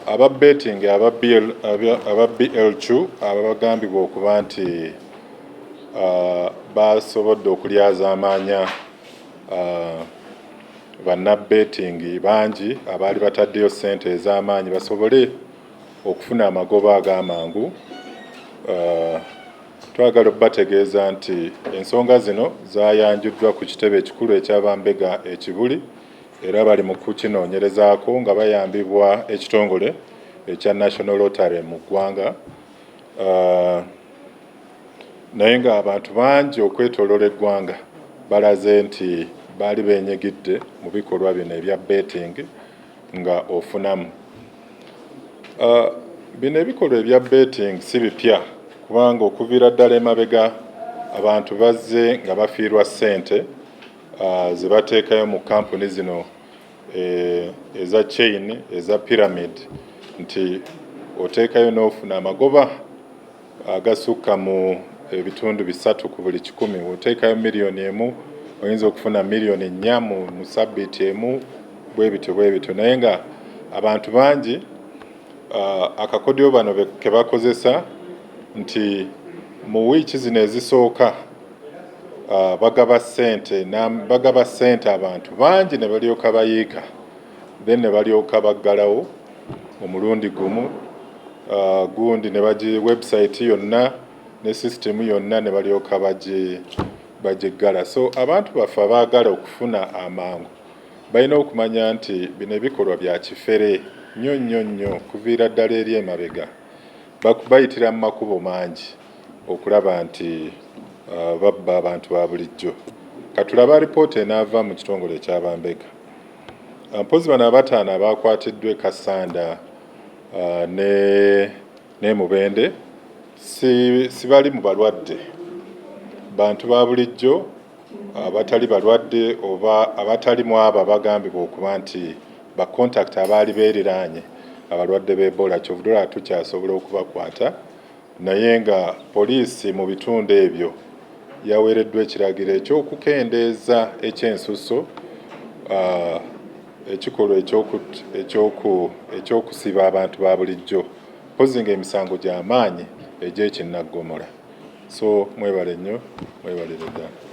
aba betting aba BLQ abagambibwa okuba nti basobodde okulyazaamaanya banna betting bangi abaali bataddeyo ssente ez'amaanyi basobole okufuna amagoba ag'amangu. Twagala okubategeeza nti ensonga zino zaayanjuddwa ku kitebe ekikulu eky'Abambega ekibuli era bali mu kukinoonyerezaako nga bayambibwa ekitongole ekya National Lottery mu ggwanga. Naye nga abantu bangi okwetooloola eggwanga balaze nti baali beenyigidde mu bikolwa bino ebya betting nga ofunamu. Bino ebikolwa ebya betting si bipya kubanga okuviira ddala emabega abantu bazze nga bafiirwa ssente ze bateekayo mu kampuni zino eza chain eza pyramid nti oteekayo n'ofuna amagoba agasukka mu ebitundu 3 ku buli 100. Oteekayo miliyoni emu oyinza okufuna miliyoni 4 mu sabbiiti emu bwe bityo. Naye nga abantu bangi akakodyo bano ke bakozesa nti mu wiiki zino ezisooka bagaba ssente abantu bangi ne balyoka bayiika then ne balyoka baggalawo omulundi gumu gundi ne bagi website yonna ne system yonna ne balyoka bagiggala. So abantu baffe abaagala okufuna amangu balina okumanya nti bino ebikolwa bya kifere nnyo kuviira ddala eri emabega bayitira mu makubo mangi okulaba nti babba abantu ba bulijjo. Katulaba alipoota enaava mu kitongole eky'Abambega. Mpozi bano abataano abakwatiddwa e Kasanda ne Mubende si bali mu balwadde, bantu ba bulijjo abatali balwadde oba abatalimu abo abagambibwa okuba nti bakontakiti abaali beeriraanye abalwadde b'Ebola. Kyovudde tukyasobola okubakwata naye nga poliisi mu bitundu ebyo yaweereddwa ekiragiro eky'okukendeeza ekyensuso ekikolwa ekyokusiba abantu ba bulijjo mpozi ng'emisango gy'amaanyi egy'ekinnaggomola. So mwebale nnyo, mwebalire ddala.